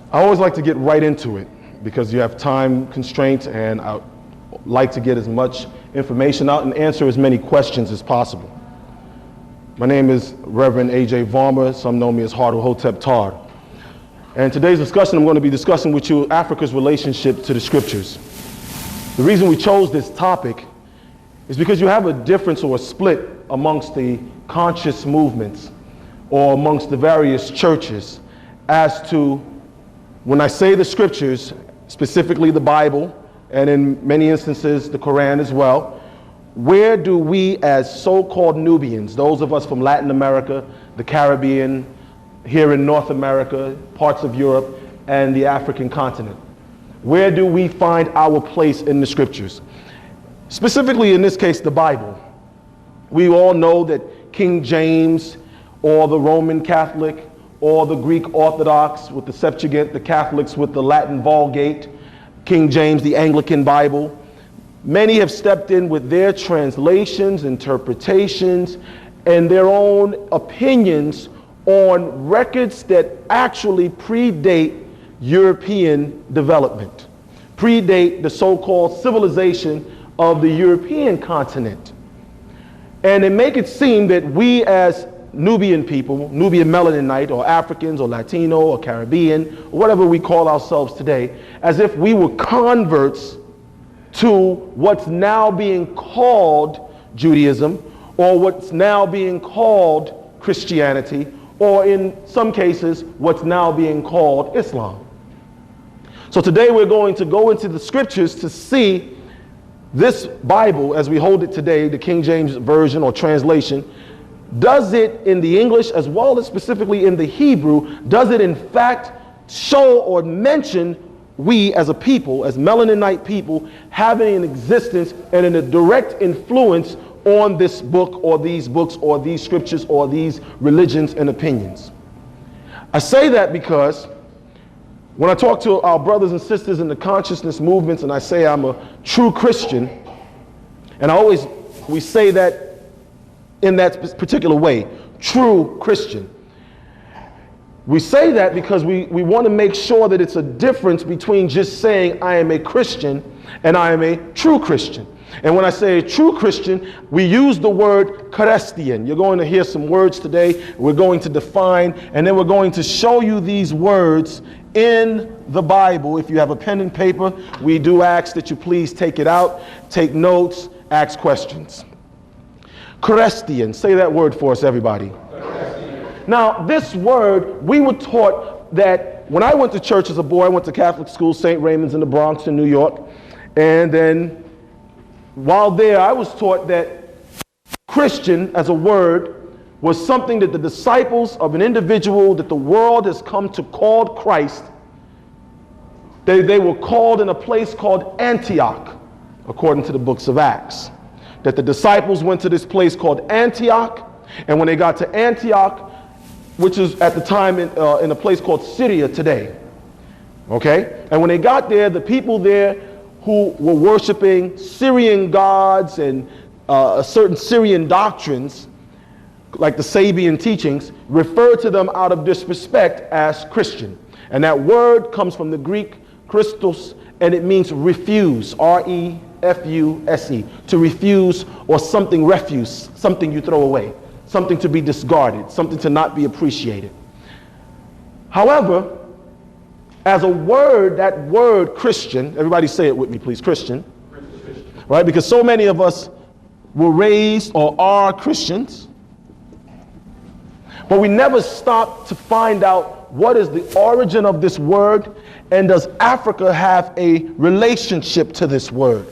I always like to get right into it because you have time constraints, and I like to get as much information out and answer as many questions as possible. My name is Reverend A.J. Varmer. Some know me as Hardu Hotep Tar. And today's discussion, I'm going to be discussing with you Africa's relationship to the scriptures. The reason we chose this topic is because you have a difference or a split amongst the conscious movements or amongst the various churches as to, when I say the scriptures, specifically the Bible, and in many instances the Quran as well, where do we as so-called Nubians, those of us from Latin America, the Caribbean, here in North America, parts of Europe, and the African continent, where do we find our place in the scriptures? Specifically in this case, the Bible. We all know that King James, or the Roman Catholic, or the Greek Orthodox with the Septuagint, the Catholics with the Latin Vulgate, King James, the Anglican Bible. Many have stepped in with their translations, interpretations, and their own opinions on records that actually predate European development, predate the so-called civilization of the European continent. And they make it seem that we as Nubian people, Nubian Melaninite, or Africans, or Latino, or Caribbean, or whatever we call ourselves today, as if we were converts to what's now being called Judaism, or what's now being called Christianity, or in some cases, what's now being called Islam. So today we're going to go into the scriptures to see this Bible, as we hold it today, the King James Version or translation. Does it, in the English as well as specifically in the Hebrew, does it in fact show or mention we as a people, as Melaninite people, having an existence and a direct influence on this book or these books or these scriptures or these religions and opinions? I say that because when I talk to our brothers and sisters in the consciousness movements and I say I'm a true Christian, and we say that in that particular way, true Christian. We say that because we want to make sure that it's a difference between just saying I am a Christian and I am a true Christian. And when I say a true Christian, we use the word Christian. You're going to hear some words today. We're going to define, and then we're going to show you these words in the Bible. If you have a pen and paper, we do ask that you please take it out, take notes, ask questions. Christian, say that word for us, everybody. Christian. Now, this word, we were taught that when I went to church as a boy, I went to Catholic school, St. Raymond's in the Bronx in New York. And then while there, I was taught that Christian as a word was something that the disciples of an individual that the world has come to call Christ, they were called in a place called Antioch, according to the books of Acts. That the disciples went to this place called Antioch, and when they got to Antioch, which is at the time in a place called Syria today, okay? And when they got there, the people there who were worshiping Syrian gods and certain Syrian doctrines, like the Sabian teachings, referred to them out of disrespect as Christian. And that word comes from the Greek Christos, and it means refuse, R-E-F-U-S-E, to refuse, or something refuse, something you throw away, something to be discarded, something to not be appreciated. However, as a word, that word Christian, everybody say it with me please, Christian, right? Because so many of us were raised or are Christians, but we never stop to find out what is the origin of this word, and does Africa have a relationship to this word?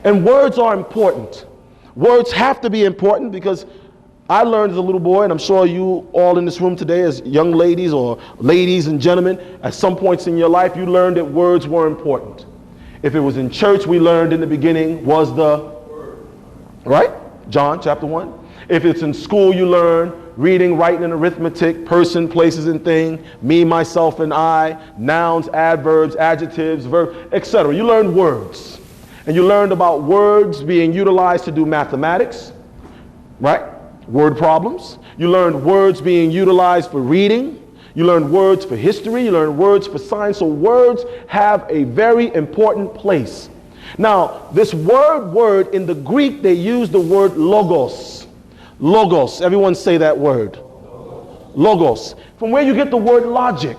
And words are important. Words have to be important because I learned as a little boy, and I'm sure you all in this room today as young ladies or ladies and gentlemen, at some points in your life, you learned that words were important. If it was in church, we learned in the beginning was the word, right? John chapter 1. If it's in school, you learn reading, writing, and arithmetic, person, places, and thing, me, myself, and I, nouns, adverbs, adjectives, verbs, etc. You learned words. And you learned about words being utilized to do mathematics, right? Word problems. You learned words being utilized for reading. You learned words for history. You learned words for science. So words have a very important place. Now, this word, in the Greek, they use the word logos. Logos. Everyone say that word. Logos. From where you get the word logic.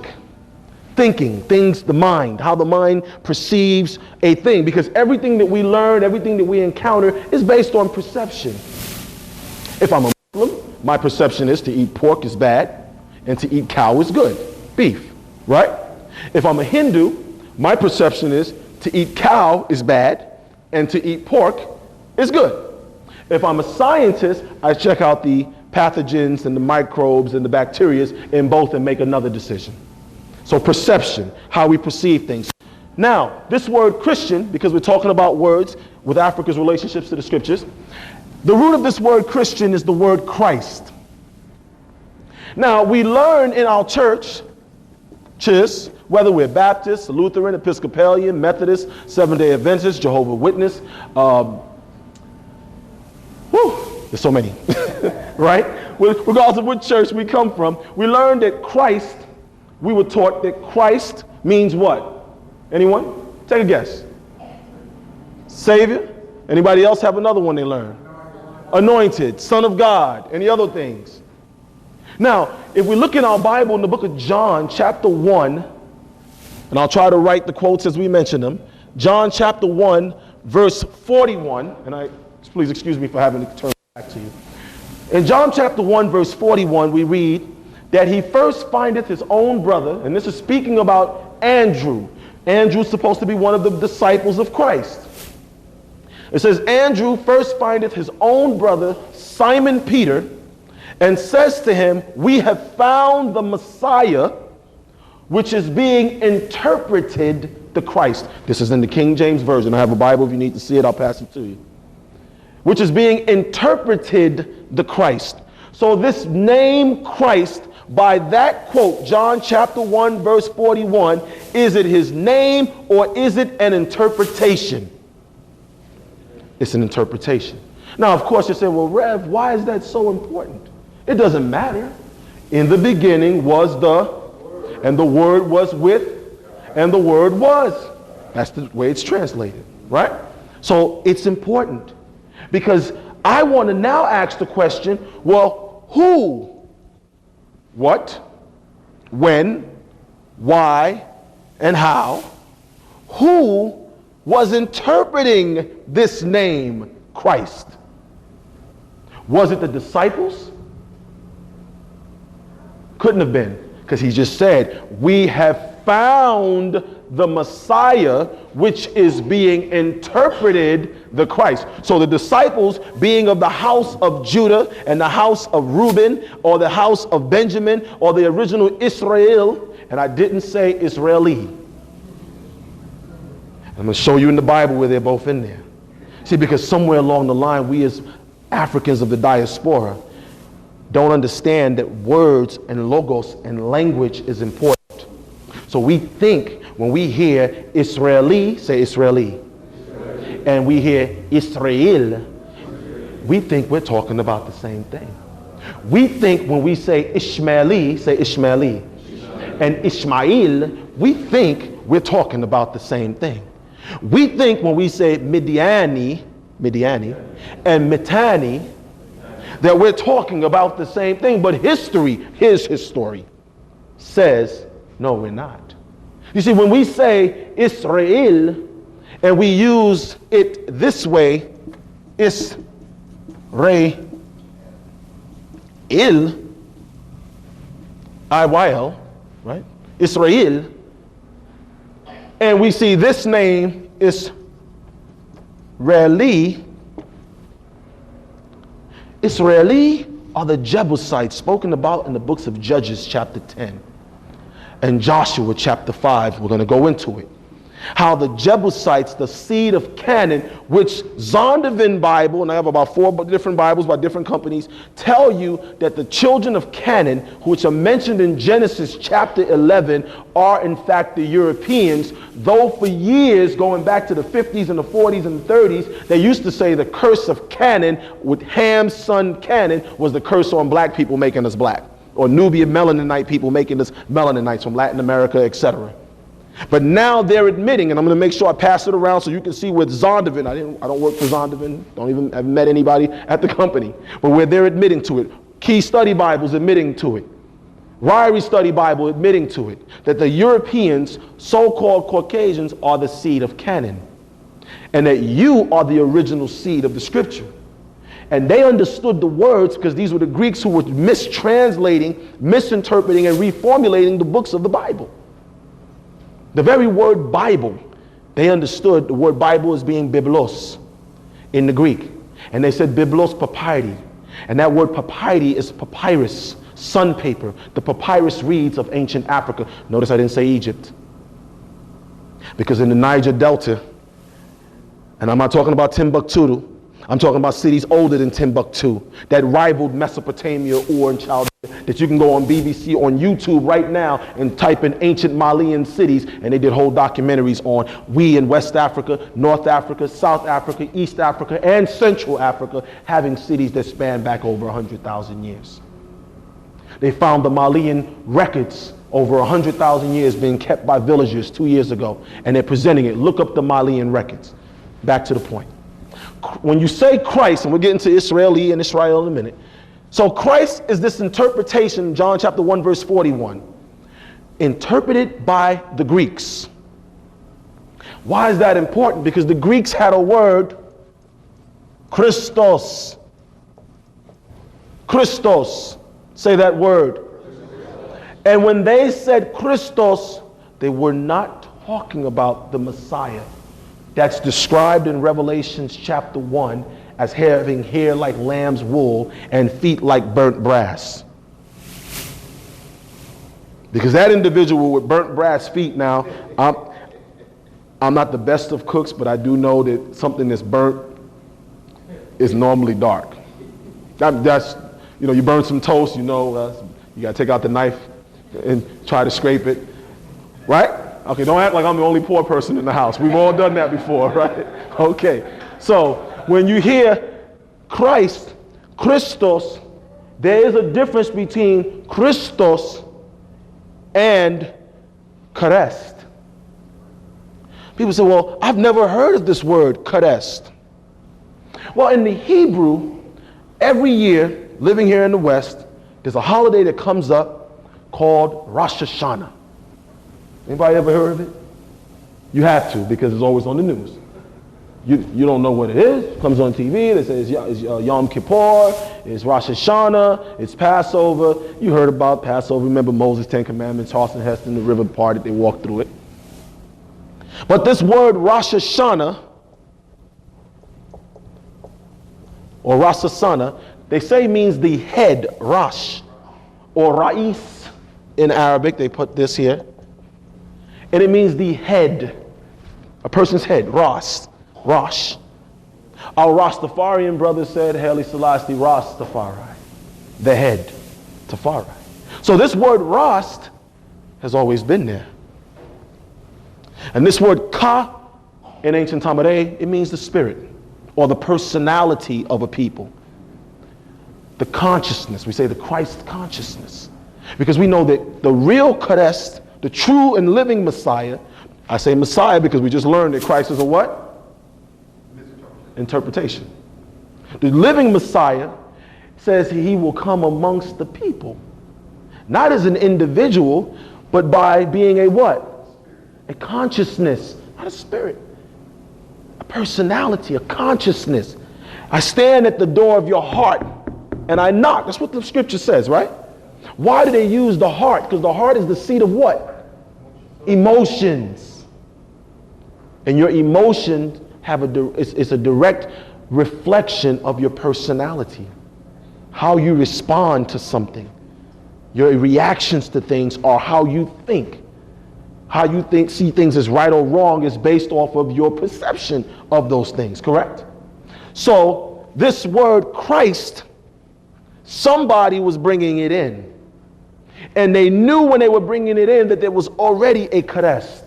Thinking, things, the mind, how the mind perceives a thing. Because everything that we learn, everything that we encounter is based on perception. If I'm a Muslim, my perception is to eat pork is bad and to eat cow is good. Beef, right? If I'm a Hindu, my perception is to eat cow is bad and to eat pork is good. If I'm a scientist, I check out the pathogens and the microbes and the bacteria in both and make another decision. So perception, how we perceive things. Now, this word Christian, because we're talking about words with Africa's relationships to the scriptures, the root of this word Christian is the word Christ. Now, we learn in our churches, whether we're Baptist, Lutheran, Episcopalian, Methodist, Seventh-day Adventist, Jehovah's Witness, there's so many, right? Regardless of what church we come from, we learned that Christ, we were taught that Christ means what? Anyone? Take a guess. Savior? Anybody else have another one they learned? Anointed, Son of God, any other things? Now, if we look in our Bible in the book of John, chapter 1, and I'll try to write the quotes as we mention them. John chapter 1, verse 41, and please excuse me for having to turn back to you. In John chapter 1, verse 41, we read that he first findeth his own brother, and this is speaking about Andrew. Andrew's supposed to be one of the disciples of Christ. It says, Andrew first findeth his own brother, Simon Peter, and says to him, we have found the Messiah, which is being interpreted the Christ. This is in the King James Version. I have a Bible. If you need to see it, I'll pass it to you. Which is being interpreted the Christ. So this name Christ, by that quote, John chapter 1, verse 41, is it his name or is it an interpretation? It's an interpretation. Now, of course, you say, well, Rev, why is that so important? It doesn't matter. In the beginning was and the Word was with, and the Word was. That's the way it's translated, right? So it's important because I want to now ask the question, well, who, what, when, why, and how? Who was interpreting this name, Christ? Was it the disciples? Couldn't have been, because he just said, we have found the Messiah, which is being interpreted the Christ. So the disciples, being of the house of Judah and the house of Reuben or the house of Benjamin or the original Israel, and I didn't say Israeli. I'm going to show you in the Bible where they're both in there. See, because somewhere along the line, we as Africans of the diaspora don't understand that words and logos and language is important. So we think when we hear Israeli, say Israeli, and we hear Israel, we think we're talking about the same thing. We think when we say Ishmaeli, say Ishmaeli, and Ishmael, we think we're talking about the same thing. We think when we say Midiani, and Mitani, that we're talking about the same thing, but history, his history, says, no, we're not. You see, when we say Israel, and we use it this way, Israel, IYL, right? Israel, and we see this name is Israeli are the Jebusites spoken about in the books of Judges chapter 10 and Joshua chapter 5. We're going to go into it. how the Jebusites, the seed of Canaan, which Zondervan Bible, and I have about 4 different Bibles by different companies, tell you that the children of Canaan, which are mentioned in Genesis chapter 11, are in fact the Europeans, though for years, going back to the 50s and the 40s and the 30s, they used to say the curse of Canaan, with Ham's son Canaan, was the curse on black people making us black, or Nubian Melanite people making us Melanites from Latin America, etc. But now they're admitting, and I'm going to make sure I pass it around so you can see with Zondervan. I don't work for Zondervan, haven't met anybody at the company, but where they're admitting to it. Key Study Bibles admitting to it. Ryrie Study Bible admitting to it, that the Europeans, so-called Caucasians, are the seed of Canaan, and that you are the original seed of the scripture. And they understood the words because these were the Greeks who were mistranslating, misinterpreting, and reformulating the books of the Bible. The very word Bible, they understood the word Bible as being biblos in the Greek. And they said biblos papyri. And that word papyri is papyrus, sun paper, the papyrus reeds of ancient Africa. Notice I didn't say Egypt. Because in the Niger Delta, and I'm not talking about Timbuktu, I'm talking about cities older than Timbuktu that rivaled Mesopotamia, Ur, and Chaldea, that you can go on BBC, on YouTube right now and type in ancient Malian cities, and they did whole documentaries on we in West Africa, North Africa, South Africa, East Africa, and Central Africa having cities that span back over 100,000 years. They found the Malian records over 100,000 years being kept by villagers 2 years ago, and they're presenting it. Look up the Malian records. Back to the point. When you say Christ, and we'll get into Israeli and Israel in a minute. So Christ is this interpretation, John chapter 1 verse 41, interpreted by the Greeks. Why is that important? Because the Greeks had a word, Christos. Christos. Say that word. And when they said Christos, they were not talking about the Messiah. That's described in Revelation chapter 1 as having hair like lamb's wool and feet like burnt brass. Because that individual with burnt brass feet, now, I'm not the best of cooks, but I do know that something that's burnt is normally dark. That's, you burn some toast, you got to take out the knife and try to scrape it, right? Okay, don't act like I'm the only poor person in the house. We've all done that before, right? Okay, so when you hear Christ, Christos, there is a difference between Christos and Christ. People say, well, I've never heard of this word, Christ. Well, in the Hebrew, every year, living here in the West, there's a holiday that comes up called Rosh Hashanah. Anybody ever heard of it? You have to, because it's always on the news. You don't know what it is. It comes on TV. They say it's Yom Kippur, it's Rosh Hashanah, it's Passover. You heard about Passover. Remember Moses' 10 Commandments, Charleston Heston, the river parted, they walked through it. But this word Rosh Hashanah, or Rosh Hashanah, they say means the head, Rosh, or Ra'is in Arabic. They put this here. And it means the head, a person's head, Rosh. Our Rastafarian brother said, Haile Selassie Rastafari, the head, Tafari. So this word Rast has always been there. And this word Ka in ancient Tamaré, it means the spirit or the personality of a people. The consciousness, we say the Christ consciousness. Because we know that the real Christ, the true and living Messiah, I say Messiah because we just learned that Christ is a what? Interpretation. The living Messiah says he will come amongst the people. Not as an individual, but by being a what? A consciousness, not a spirit. A personality, a consciousness. I stand at the door of your heart and I knock. That's what the scripture says, right? Why do they use the heart? Because the heart is the seat of what? Emotions. And your emotions it's a direct reflection of your personality. How you respond to something. Your reactions to things are how you think. how you see things as right or wrong is based off of your perception of those things, correct? So this word Christ, somebody was bringing it in. And they knew when they were bringing it in that there was already a Christ.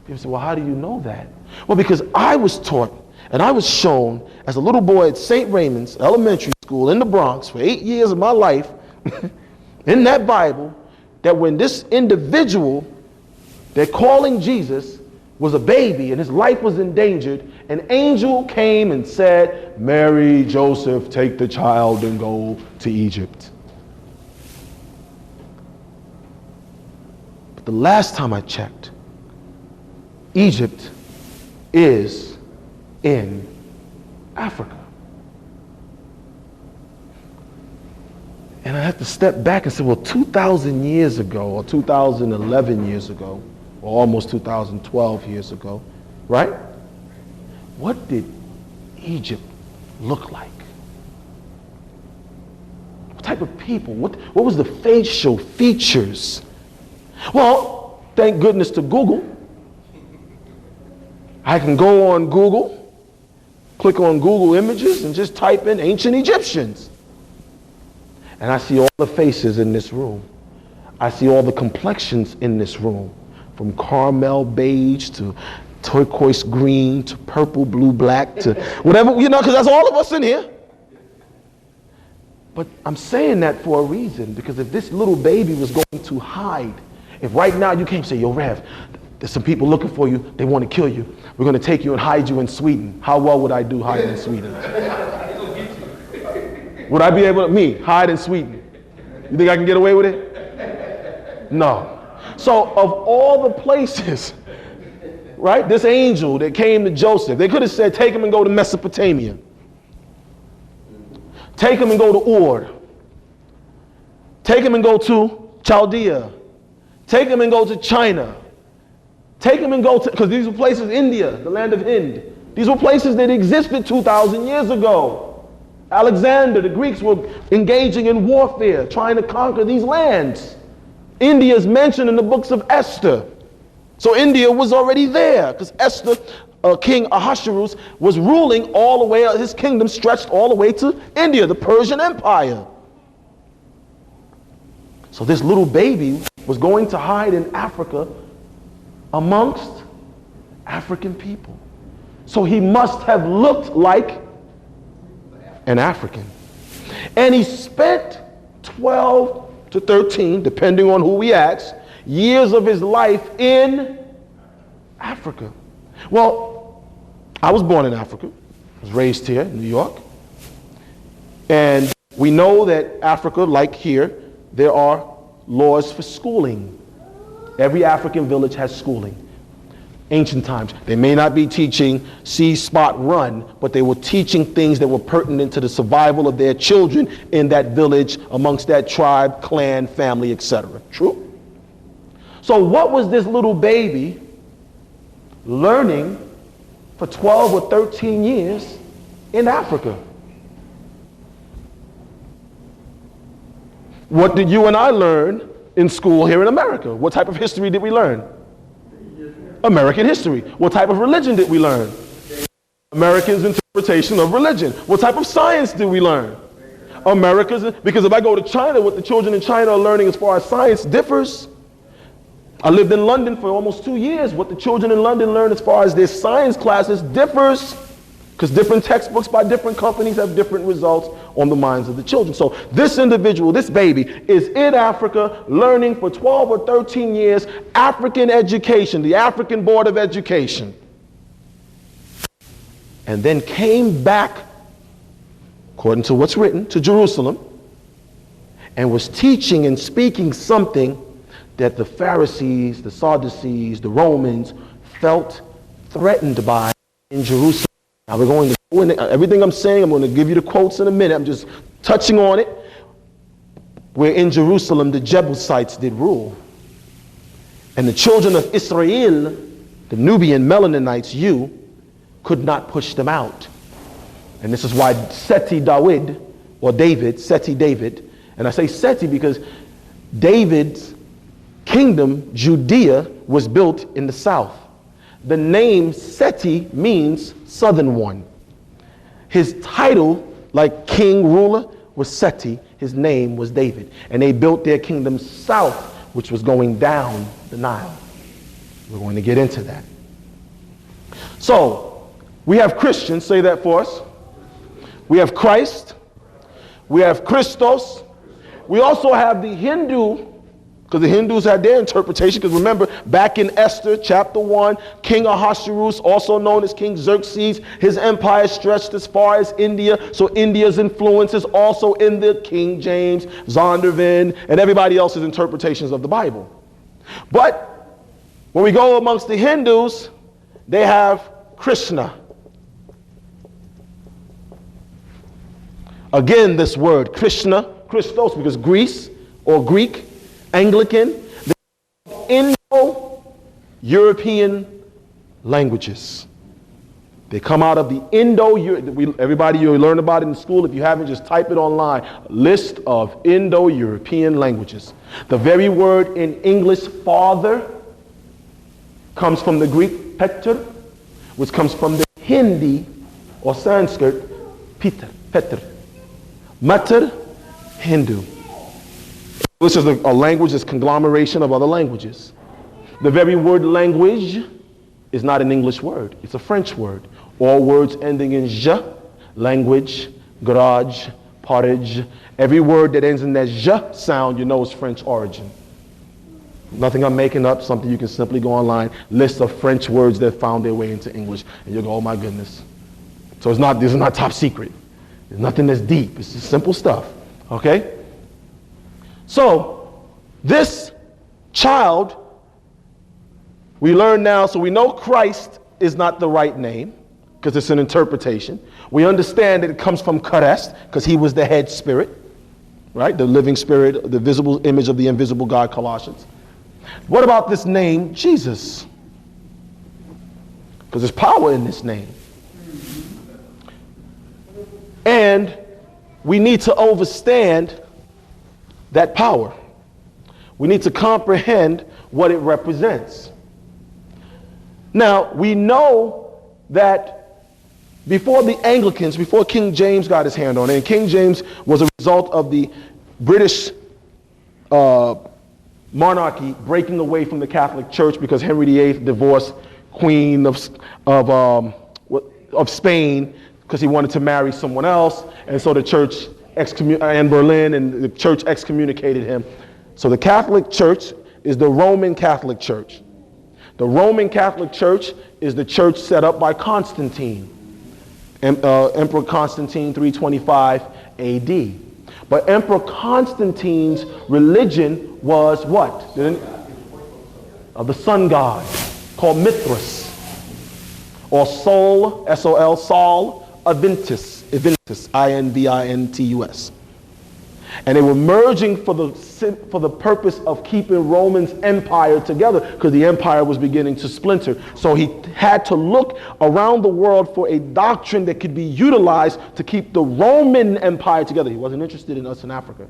People say, well, how do you know that? Well, because I was taught and I was shown as a little boy at St. Raymond's Elementary School in the Bronx for 8 years of my life in that Bible, that when this individual they're calling Jesus was a baby and his life was endangered, an angel came and said, Mary, Joseph, take the child and go to Egypt. But the last time I checked, Egypt is in Africa. And I have to step back and say, well, 2,000 years ago, or 2011 years ago, or almost 2012 years ago, right? What did Egypt look like? What type of people? What was the facial features? Well, thank goodness to Google. I can go on Google, click on Google Images, and just type in ancient Egyptians. And I see all the faces in this room. I see all the complexions in this room, from caramel beige to turquoise green to purple, blue, black to whatever, because that's all of us in here. But I'm saying that for a reason, because if this little baby was going to hide, if right now you came and say, yo, Rev, there's some people looking for you, they want to kill you. We're going to take you and hide you in Sweden. How well would I do hiding in Sweden? Would I be able to, hide in Sweden? You think I can get away with it? No. So of all the places, right, this angel that came to Joseph, they could have said, take him and go to Mesopotamia. Take him and go to Ur. Take him and go to Chaldea. Take him and go to China. Take him and go to, because these were places, India, the land of Hind. These were places that existed 2,000 years ago. Alexander, the Greeks were engaging in warfare, trying to conquer these lands. India is mentioned in the books of Esther. So India was already there, because Esther, King Ahasuerus, was ruling all the way, his kingdom stretched all the way to India, the Persian Empire. So this little baby was going to hide in Africa amongst African people. So he must have looked like an African. And he spent 12 to 13, depending on who we ask, years of his life in Africa. Well, I was born in Africa. I was raised here in New York. And we know that Africa, like here, there are laws for schooling. Every African village has schooling. Ancient times, they may not be teaching see, spot, run, but they were teaching things that were pertinent to the survival of their children in that village, amongst that tribe, clan, family, etc. True? So what was this little baby learning for 12 or 13 years in Africa? What did you and I learn in school here in America? What type of history did we learn? American history. What type of religion did we learn? Americans' interpretation of religion. What type of science did we learn? America's, because if I go to China, what the children in China are learning as far as science differs. I lived in London for almost 2 years. What the children in London learn as far as their science classes differs, because different textbooks by different companies have different results on the minds of the children. So this individual, this baby, is in Africa learning for 12 or 13 years African education, the African Board of Education. And then came back, according to what's written, to Jerusalem, and was teaching and speaking something that the Pharisees, the Sadducees, the Romans felt threatened by in Jerusalem. Now we're going to go into everything I'm saying. I'm going to give you the quotes in a minute. I'm just touching on it. Where in Jerusalem the Jebusites did rule. And the children of Israel, the Nubian Melanites, could not push them out. And this is why Seti David, or David, Seti David, and I say Seti because David's kingdom, Judea, was built in the south. The name Seti means southern one. His title, like king, ruler, was Seti. His name was David. And they built their kingdom south, which was going down the Nile. We're going to get into that. So, we have Christians, say that for us. We have Christ. We have Christos. We also have the Hindu, because the Hindus had their interpretation. Because remember, back in Esther chapter 1, King Ahasuerus, also known as King Xerxes, his empire stretched as far as India. So India's influence is also in the King James, Zondervan, and everybody else's interpretations of the Bible. But when we go amongst the Hindus, they have Krishna. Again, this word, Krishna, Christos, because Greece or Greek, Anglican, Indo-European languages. They come out of the everybody, you learn about it in school. If you haven't, just type it online. A list of Indo-European languages. The very word in English, father, comes from the Greek Petr, which comes from the Hindi or Sanskrit, Petr. Mater, Hindu. This is a language that's conglomeration of other languages. The very word language is not an English word. It's a French word. All words ending in j, language, garage, portage, every word that ends in that j sound, you know is French origin. Nothing I'm making up, something you can simply go online, list of French words that found their way into English, and you'll go, oh my goodness. So this is not top secret. There's nothing that's deep. It's just simple stuff. Okay? So, this child, we learn now, so we know Christ is not the right name, because it's an interpretation. We understand that it comes from Christ, because he was the head spirit, right? The living spirit, the visible image of the invisible God, Colossians. What about this name, Jesus? Because there's power in this name. And we need to understand that power. We need to comprehend what it represents. Now, we know that before the Anglicans, before King James got his hand on it, and King James was a result of the British monarchy breaking away from the Catholic Church because Henry VIII divorced Queen of Spain because he wanted to marry someone else, and so the church in Berlin, and the church excommunicated him. So the Catholic Church is the Roman Catholic Church. The Roman Catholic Church is the church set up by Constantine, Emperor Constantine, 325 AD. But Emperor Constantine's religion was what? Of the sun god, called Mithras, or Sol, S-O-L, Sol Avintus, I-N-V-I-N-T-U-S. And they were merging for the purpose of keeping Roman's empire together, because the empire was beginning to splinter. So he had to look around the world for a doctrine that could be utilized to keep the Roman empire together. He wasn't interested in us in Africa.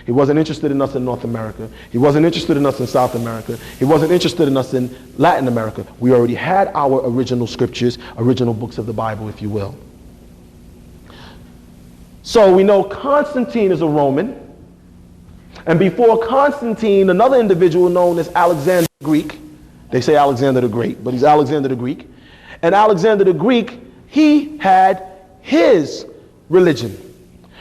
He wasn't interested in us in North America. He wasn't interested in us in South America. He wasn't interested in us in Latin America. We already had our original scriptures, original books of the Bible, if you will. So we know Constantine is a Roman. And before Constantine, another individual known as Alexander the Greek. They say Alexander the Great, but he's Alexander the Greek. And Alexander the Greek, he had his religion,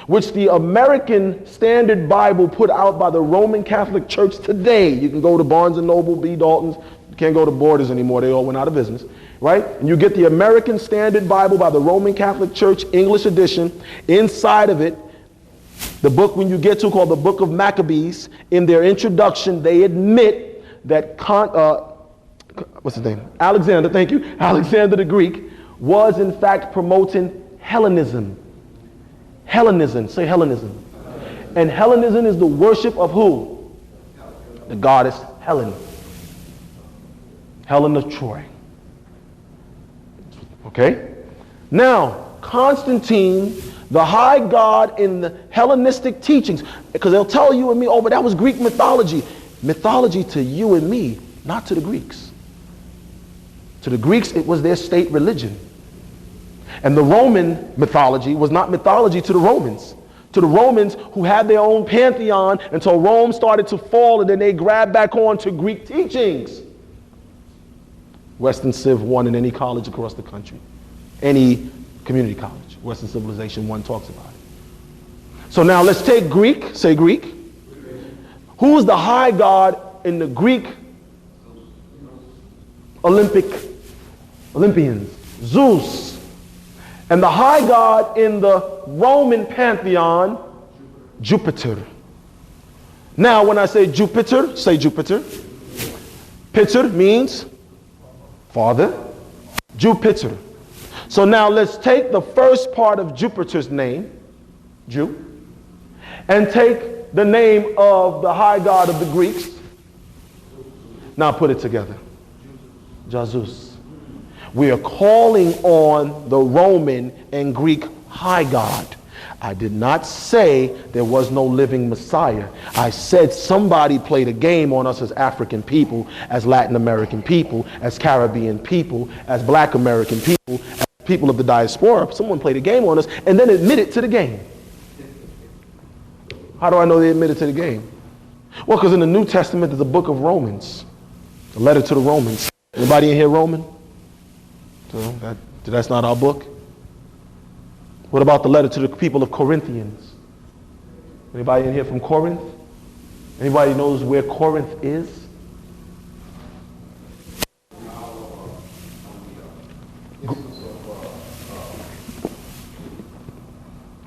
which the American Standard Bible put out by the Roman Catholic Church today. You can go to Barnes & Noble, B. Dalton's. You can't go to Borders anymore. They all went out of business. Right? And you get the American Standard Bible by the Roman Catholic Church, English edition. Inside of it, the book when you get to called the Book of Maccabees, in their introduction, they admit that what's his name? Alexander, thank you. Alexander the Greek was in fact promoting Hellenism. Hellenism, say Hellenism. And Hellenism is the worship of who? The goddess Helen. Helen of Troy. Okay? Now, Constantine, the high god in the Hellenistic teachings, because they'll tell you and me, oh, but that was Greek mythology. mythology to you and me, not to the Greeks. To the Greeks, it was their state religion. And the Roman mythology was not mythology to the Romans. To the Romans, who had their own pantheon until Rome started to fall, and then they grabbed back on to Greek teachings. Western Civ 1 in any college across the country. Any community college. Western Civilization 1 talks about it. So now let's take Greek. Say Greek. Who is the high god in the Greek Olympians? Zeus. And the high god in the Roman pantheon, Jupiter. Now when I say Jupiter, say Jupiter. Piter means father. Jupiter. So now let's take the first part of Jupiter's name, Jew, and take the name of the high god of the Greeks. Now put it together. Jesus. We are calling on the Roman and Greek high god. I did not say there was no living Messiah. I said somebody played a game on us as African people, as Latin American people, as Caribbean people, as Black American people, as people of the diaspora. Someone played a game on us and then admitted to the game. How do I know they admitted to the game? Well, because in the New Testament there's a book of Romans, a letter to the Romans. Anybody in here Roman? So that's not our book. What about the letter to the people of Corinthians? Anybody in here from Corinth? Anybody knows where Corinth is?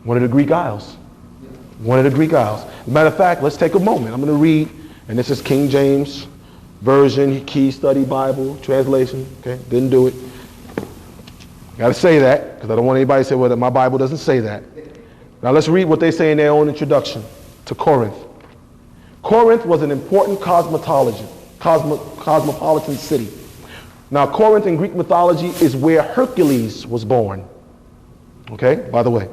One of the Greek Isles. One of the Greek Isles. As a matter of fact, let's take a moment. I'm going to read, and this is King James Version, Key Study Bible, translation. Okay, didn't do it. Got to say that, because I don't want anybody to say, well, my Bible doesn't say that. Now let's read what they say in their own introduction to Corinth. Corinth was an important cosmopolitan city. Now Corinth in Greek mythology is where Hercules was born. Okay, by the way.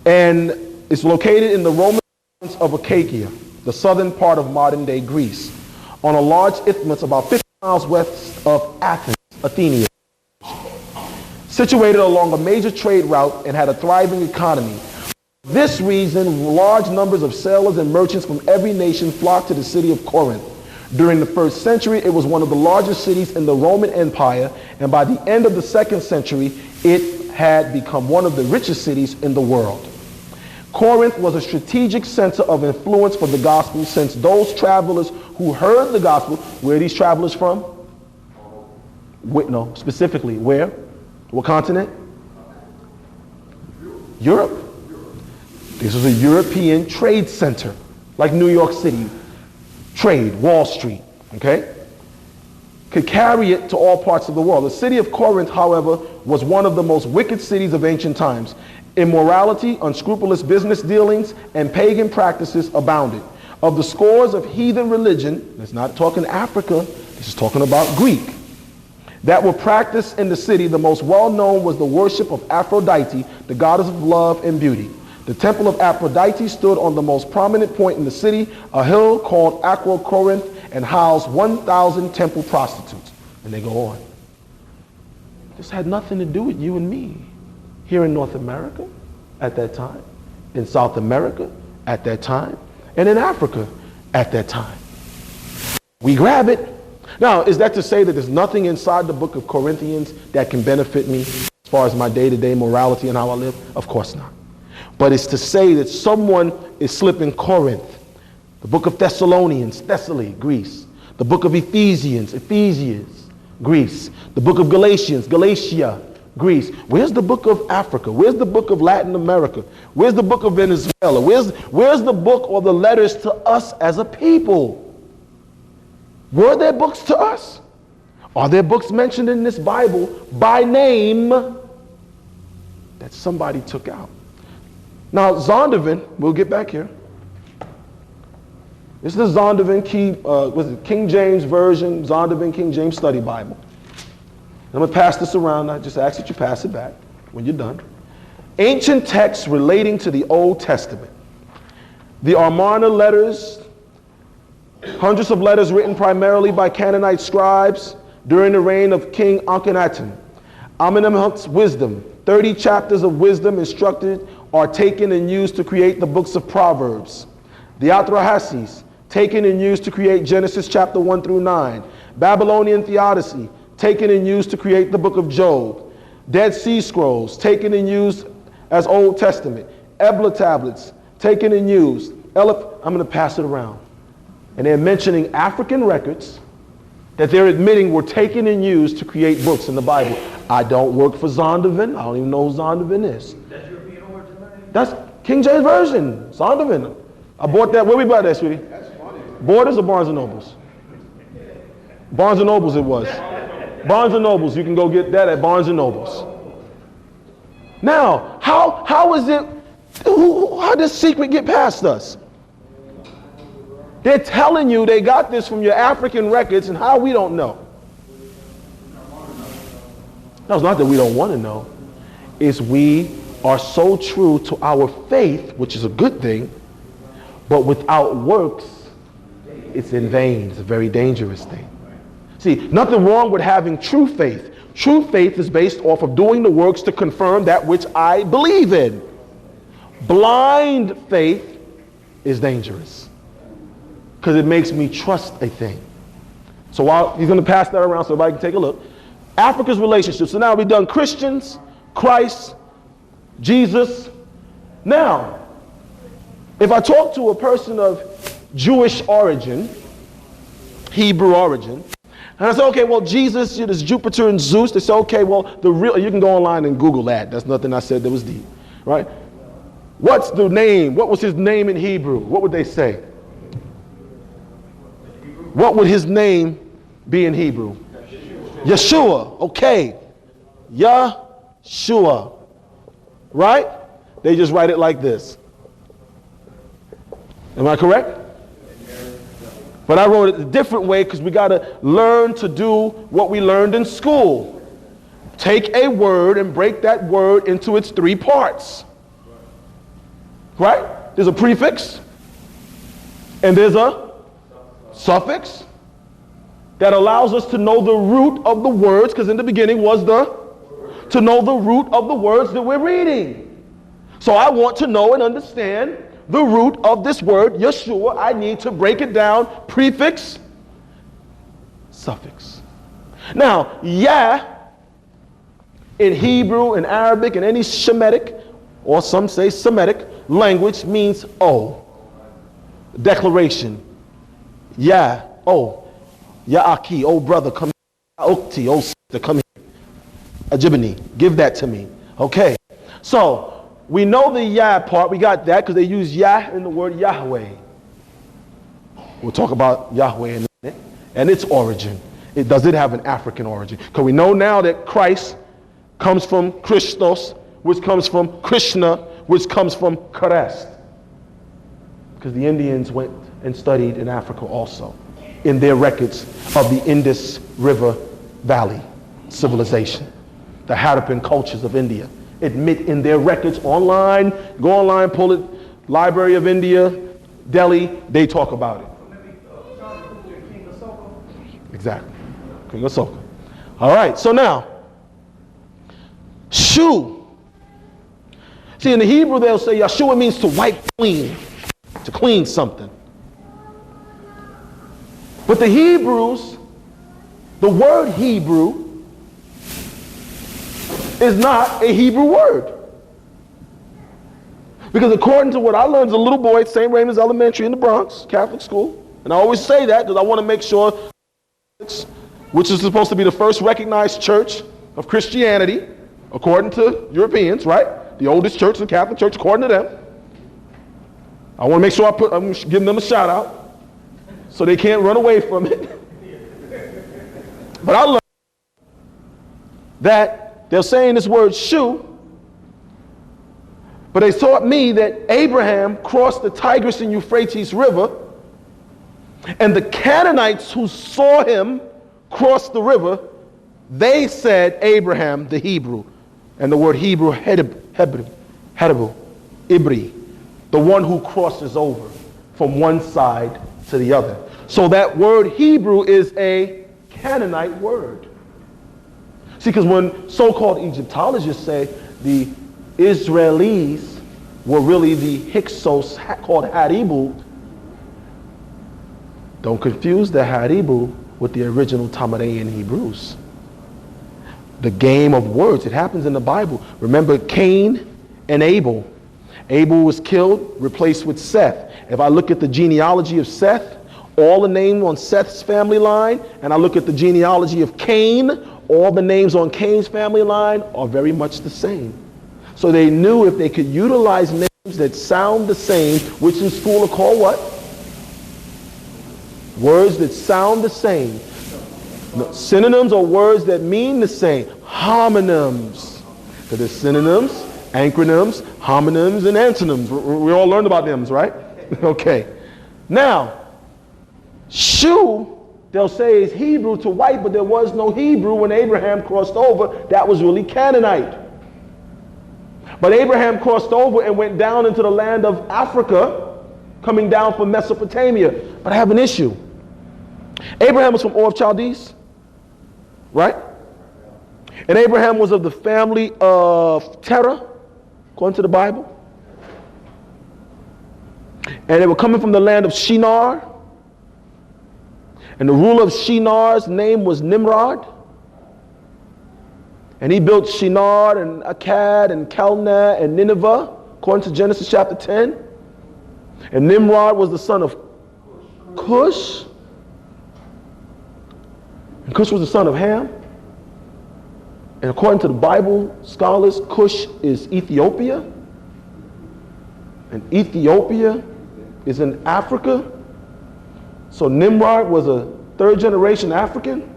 And it's located in the Roman province of Achaia, the southern part of modern day Greece, on a large isthmus about 50 miles west of Athens, Athenia. Situated along a major trade route and had a thriving economy. For this reason, large numbers of sailors and merchants from every nation flocked to the city of Corinth. During the 1st century, it was one of the largest cities in the Roman Empire, and by the end of the 2nd century, it had become one of the richest cities in the world. Corinth was a strategic center of influence for the gospel, since those travelers who heard the gospel, where are these travelers from? No, specifically, where? What continent? Europe. This was a European trade center, like New York City, trade, Wall Street, okay? Could carry it to all parts of the world. The city of Corinth, however, was one of the most wicked cities of ancient times. Immorality, unscrupulous business dealings, and pagan practices abounded. Of the scores of heathen religion, it's not talking Africa, this is talking about Greek, that were practiced in the city, the most well-known was the worship of Aphrodite, the goddess of love and beauty. The Temple of Aphrodite stood on the most prominent point in the city, a hill called Aqua Corinth, and housed 1,000 temple prostitutes. And they go on. This had nothing to do with you and me. Here in North America at that time, in South America at that time, and in Africa at that time. We grab it. Now, is that to say that there's nothing inside the book of Corinthians that can benefit me as far as my day-to-day morality and how I live? Of course not. But it's to say that someone is slipping Corinth, the book of Thessalonians, Thessaly, Greece, the book of Ephesians, Greece, the book of Galatians, Galatia, Greece. Where's the book of Africa? Where's the book of Latin America? Where's the book of Venezuela? Where's the book or the letters to us as a people? Were there books to us? Are there books mentioned in this Bible by name that somebody took out? Now, Zondervan, we'll get back here. This is the Zondervan King James Version, Zondervan King James Study Bible. I'm going to pass this around. I just ask that you pass it back when you're done. Ancient texts relating to the Old Testament. The Amarna letters, Hundreds of letters written primarily by Canaanite scribes during the reign of King Actin. Amenemhet's wisdom, 30 chapters of wisdom instructed are taken and used to create the books of Proverbs. The Atrahasis, taken and used to create Genesis chapter 1 through 9. Babylonian Theodicy, taken and used to create the book of Job. Dead Sea Scrolls, taken and used as Old Testament. Ebla tablets, taken and used. I'm going to pass it around. And they're mentioning African records that they're admitting were taken and used to create books in the Bible. I don't work for Zondervan. I don't even know who Zondervan is. That's European origin? That's King James Version. Zondervan. I bought that. Where we bought that, sweetie? That's funny. Borders or Barnes & Nobles? Barnes & Nobles it was. Barnes & Nobles. You can go get that at Barnes & Nobles. Now, how is it, how does secret get past us? They're telling you they got this from your African records, and how we don't know. No, it's not that we don't want to know. It's we are so true to our faith, which is a good thing, but without works, it's in vain. It's a very dangerous thing. See, nothing wrong with having true faith. True faith is based off of doing the works to confirm that which I believe in. Blind faith is dangerous because it makes me trust a thing. So while he's going to pass that around so everybody can take a look. Africa's relationships. So now we've done Christians, Christ, Jesus. Now, if I talk to a person of Jewish origin, Hebrew origin, and I say, okay, well, Jesus, there's Jupiter and Zeus. They say, okay, well, the real, you can go online and Google that. That's nothing I said that was deep, right? What's the name? What was his name in Hebrew? What would they say? What would his name be in Hebrew? Yeshua. Okay. Yeshua. Right? They just write it like this. Am I correct? But I wrote it a different way because we got to learn to do what we learned in school. Take a word and break that word into its three parts. Right? There's a prefix and there's a suffix that allows us to know the root of the words, because in the beginning was to know the root of the words that we're reading. So I want to know and understand the root of this word, Yeshua. I need to break it down, prefix, suffix. Now, Yah in Hebrew and Arabic and any Shemitic, or some say Semitic language, means O. Declaration. Yah, O. Ya'aki, oh brother, come here. Okti, oh sister, come here. Ajibani, give that to me. Okay, so we know the Yah part. We got that because they use Yah in the word Yahweh. We'll talk about Yahweh in a minute and its origin. Does it have an African origin? Because we know now that Christ comes from Christos, which comes from Krishna, which comes from Christ. Because the Indians went and studied in Africa also, in their records of the Indus River Valley civilization, the Harappan cultures of India. Admit in their records online, go online, pull it, Library of India, Delhi, they talk about it. Exactly, King Asoka. All right, so now, Shu. See, in the Hebrew they'll say Yeshua means to wipe clean, to clean something. But the Hebrews, the word Hebrew is not a Hebrew word. Because according to what I learned as a little boy at St. Raymond's Elementary in the Bronx, Catholic school, and I always say that because I want to make sure, which is supposed to be the first recognized church of Christianity, according to Europeans, right? The oldest church, the Catholic Church, according to them. I want to make sure I'm giving them a shout out so they can't run away from it. But I learned that they're saying this word Shu, but they taught me that Abraham crossed the Tigris and Euphrates River, and the Canaanites who saw him cross the river, they said Abraham, the Hebrew, and the word Hebrew, Hebrew, Ibri, the one who crosses over from one side to the other. So that word Hebrew is a Canaanite word. See, because when so-called Egyptologists say the Israelis were really the Hyksos called Haribu, don't confuse the Haribu with the original Tamarean Hebrews. The game of words, it happens in the Bible. Remember Cain and Abel. Abel was killed, replaced with Seth. If I look at the genealogy of Seth, all the names on Seth's family line, and I look at the genealogy of Cain, all the names on Cain's family line are very much the same. So they knew if they could utilize names that sound the same, which in school are called what? Words that sound the same. No, synonyms are words that mean the same. Homonyms. So there's synonyms, acronyms, homonyms, and antonyms. We all learned about them, right? Okay. Now, shoe, they'll say is Hebrew to white, but there was no Hebrew when Abraham crossed over. That was really Canaanite. But Abraham crossed over and went down into the land of Africa, coming down from Mesopotamia. But I have an issue. Abraham was from Ur of Chaldees, right? And Abraham was of the family of Terah, according to the Bible. And they were coming from the land of Shinar. And the ruler of Shinar's name was Nimrod. And he built Shinar and Akkad and Calneh and Nineveh, according to Genesis chapter 10. And Nimrod was the son of Cush. And Cush was the son of Ham. And according to the Bible scholars, Cush is Ethiopia. And Ethiopia is in Africa. So Nimrod was a third generation African.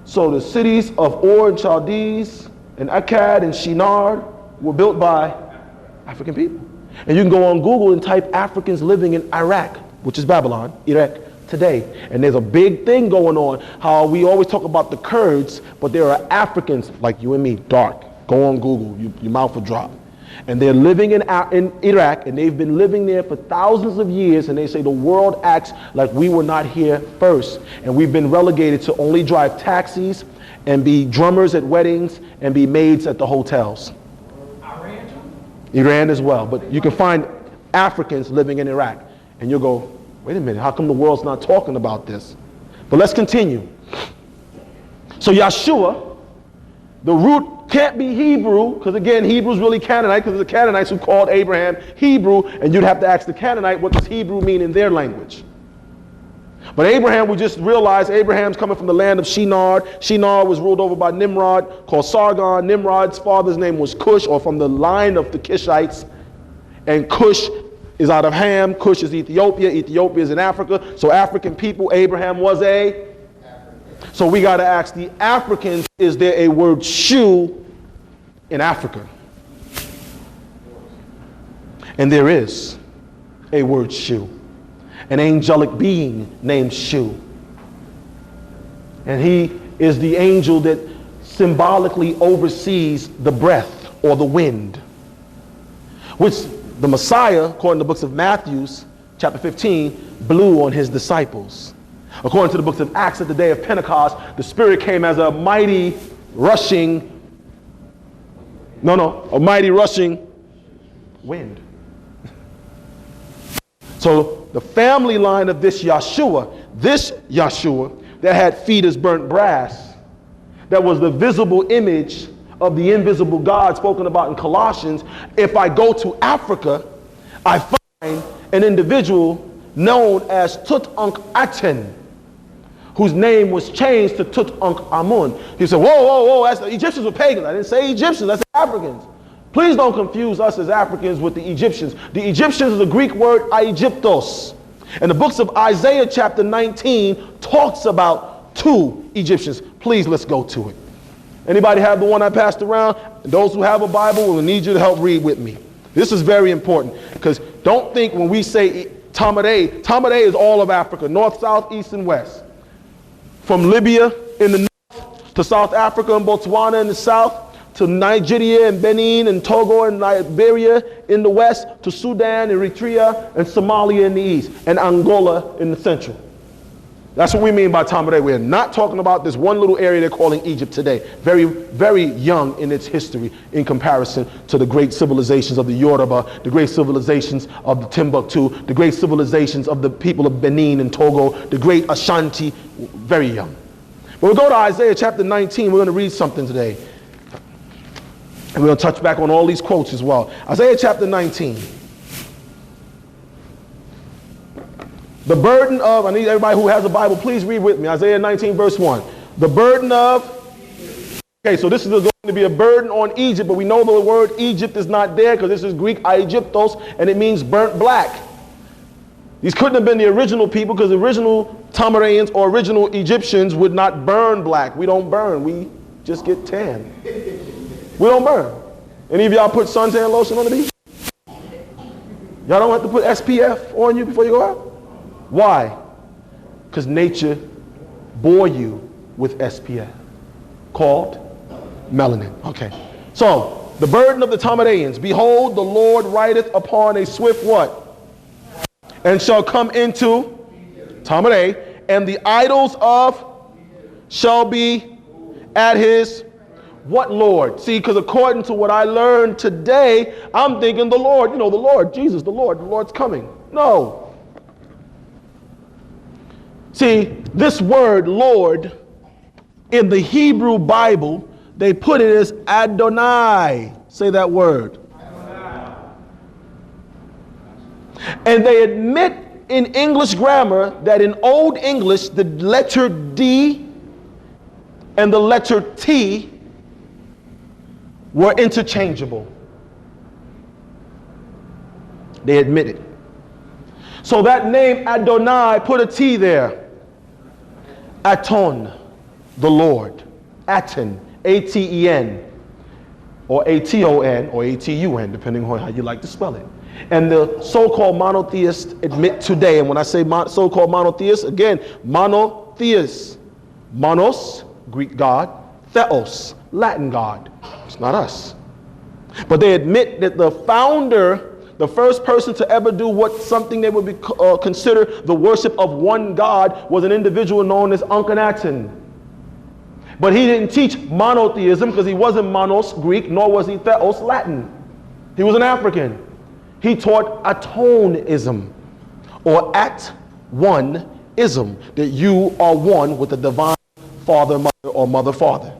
So the cities of Ur and Chaldees and Akkad and Shinar were built by African people. And you can go on Google and type Africans living in Iraq, which is Babylon, Iraq today. And there's a big thing going on, how we always talk about the Kurds, but there are Africans like you and me, dark. Go on Google, your mouth will drop. And they're living in Iraq, and they've been living there for thousands of years, and they say the world acts like we were not here first. And we've been relegated to only drive taxis and be drummers at weddings and be maids at the hotels. Iran as well. But you can find Africans living in Iraq. And you'll go, wait a minute, how come the world's not talking about this? But let's continue. So Yeshua, the root can't be Hebrew, because again, Hebrew is really Canaanite, because the Canaanites who called Abraham Hebrew, and you'd have to ask the Canaanite, what does Hebrew mean in their language? But Abraham, we just realized Abraham's coming from the land of Shinar. Shinar was ruled over by Nimrod, called Sargon. Nimrod's father's name was Cush, or from the line of the Kishites. And Cush is out of Ham. Cush is Ethiopia. Ethiopia is in Africa. So African people, Abraham was a... So we got to ask the Africans, is there a word shoe in Africa? And there is a word shoe. An angelic being named Shu. And he is the angel that symbolically oversees the breath or the wind, which the Messiah, according to the books of Matthew, chapter 15, blew on his disciples. According to the books of Acts, at the day of Pentecost, the Spirit came as a mighty rushing wind. So the family line of this Yeshua that had feet as burnt brass, that was the visible image of the invisible God spoken about in Colossians. If I go to Africa, I find an individual known as Tutankhamun, whose name was changed to Tutankhamun. He said, whoa, that's the Egyptians were pagans. I didn't say Egyptians, I said Africans. Please don't confuse us as Africans with the Egyptians. The Egyptians is a Greek word, Aegyptos. And the books of Isaiah chapter 19 talks about two Egyptians. Please, let's go to it. Anybody have the one I passed around? And those who have a Bible will need you to help read with me. This is very important, because don't think when we say Tamare is all of Africa, north, south, east, and west. From Libya in the north to South Africa and Botswana in the south, to Nigeria and Benin and Togo and Liberia in the west, to Sudan, Eritrea, and Somalia in the east, and Angola in the central. That's what we mean by Tamare. We're not talking about this one little area they're calling Egypt today. Very, very young in its history in comparison to the great civilizations of the Yoruba, the great civilizations of the Timbuktu, the great civilizations of the people of Benin and Togo, the great Ashanti. Very young. But we'll go to Isaiah chapter 19. We're going to read something today. And we're going to touch back on all these quotes as well. Isaiah chapter 19. The burden of, I need everybody who has a Bible, please read with me. Isaiah 19 verse 1. The burden of, okay, so this is going to be a burden on Egypt, but we know the word Egypt is not there because this is Greek Aegyptos, and it means burnt black. These couldn't have been the original people because the original Tamaranians or original Egyptians would not burn black. We don't burn, we just get tan. We don't burn. Any of y'all put suntan lotion on the beach? Y'all don't have to put SPF on you before you go out? Why? Because nature bore you with SPF, called melanin. Okay. So, the burden of the Tamaranians. Behold, the Lord rideth upon a swift what? And shall come into Tamare, and the idols of shall be at his what Lord? See, because according to what I learned today, I'm thinking the Lord, you know, the Lord, Jesus, the Lord's coming. No. See, this word Lord in the Hebrew Bible, they put it as Adonai. Say that word. Adonai. And they admit in English grammar that in Old English, the letter D and the letter T were interchangeable. They admit it. So that name Adonai, put a T there. Aton, the Lord. Actin, A-T-E-N, or A-T-O-N, or A-T-U-N, depending on how you like to spell it. And the so-called monotheists admit today, and when I say so-called monotheists, again, monotheist. Monos, Greek God. Theos, Latin God. It's not us. But they admit that the founder, the first person to ever do something they would be consider the worship of one God, was an individual known as Actin. But he didn't teach monotheism because he wasn't monos Greek, nor was he theos Latin. He was an African. He taught atonism, or at one-ism, that you are one with the divine father, mother, or mother, father.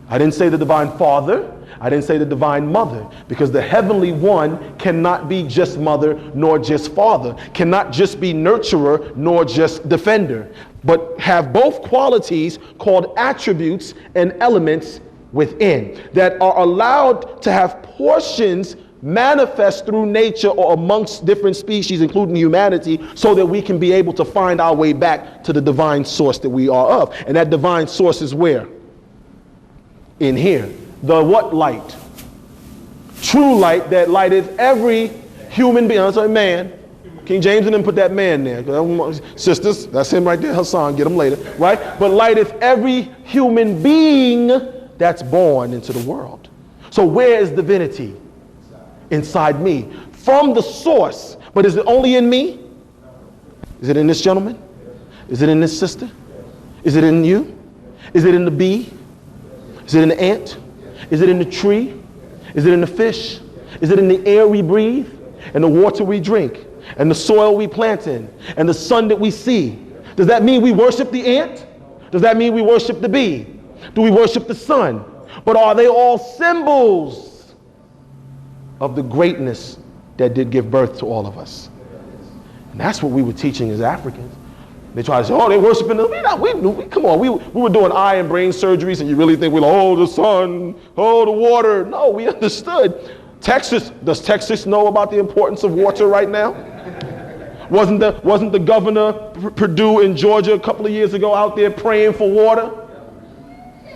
I didn't say the divine father. I didn't say the divine mother, because the heavenly one cannot be just mother nor just father, cannot just be nurturer nor just defender, but have both qualities called attributes and elements within that are allowed to have portions manifest through nature or amongst different species, including humanity, so that we can be able to find our way back to the divine source that we are of. And that divine source is where? In here. The what light? True light that lighteth every human being. I'm sorry, man. King James didn't put that man there. Sisters, that's him right there. Hassan, get him later. Right? But lighteth every human being that's born into the world. So where is divinity? Inside me. From the source. But is it only in me? Is it in this gentleman? Is it in this sister? Is it in you? Is it in the bee? Is it in the ant? Is it in the tree? Is it in the fish? Is it in the air we breathe? And the water we drink? And the soil we plant in? And the sun that we see? Does that mean we worship the ant? Does that mean we worship the bee? Do we worship the sun? But are they all symbols of the greatness that did give birth to all of us? And that's what we were teaching as Africans. They try to say, oh, they're worshiping the, come on, we were doing eye and brain surgeries, and you really think we're like, oh, the sun, oh, the water. No, we understood. Does Texas know about the importance of water right now? Wasn't the governor Perdue in Georgia a couple of years ago out there praying for water?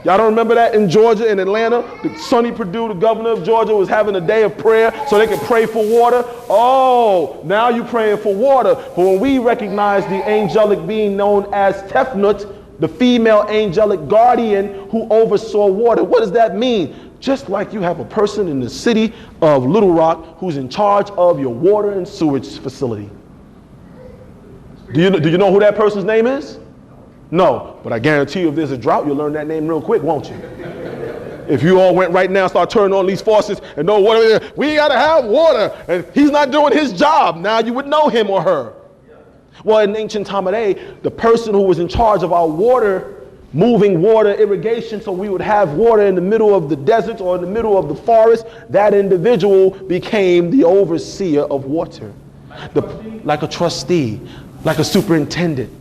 Y'all don't remember that in Georgia, in Atlanta? Sonny Perdue, the governor of Georgia, was having a day of prayer so they could pray for water. Oh, now you're praying for water. But when we recognize the angelic being known as Tefnut, the female angelic guardian who oversaw water, what does that mean? Just like you have a person in the city of Little Rock who's in charge of your water and sewage facility. Do you know who that person's name is? No, but I guarantee you if there's a drought, you'll learn that name real quick, won't you? If you all went right now, start turning on these faucets and know what we got to have water, and he's not doing his job, now you would know him or her. Well, in ancient Tamale, the person who was in charge of our water, moving water, irrigation, so we would have water in the middle of the desert or in the middle of the forest, that individual became the overseer of water. Like a trustee, like a superintendent.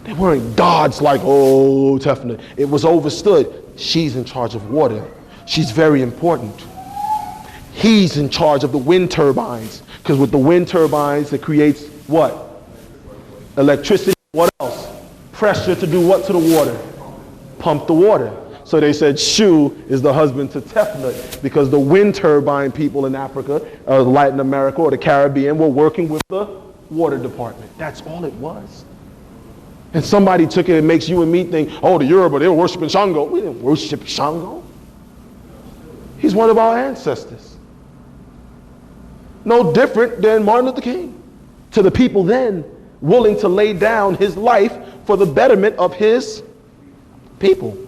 They weren't gods like, oh, Tefnut. It was understood. She's in charge of water. She's very important. He's in charge of the wind turbines, because with the wind turbines, it creates what? Electricity. What else? Pressure to do what to the water? Pump the water. So they said Shu is the husband to Tefnut, because the wind turbine people in Africa, or Latin America, or the Caribbean were working with the water department. That's all it was. And somebody took it and makes you and me think, oh, the Yoruba, they were worshiping Shango. We didn't worship Shango. He's one of our ancestors. No different than Martin Luther King. To the people then, willing to lay down his life for the betterment of his people.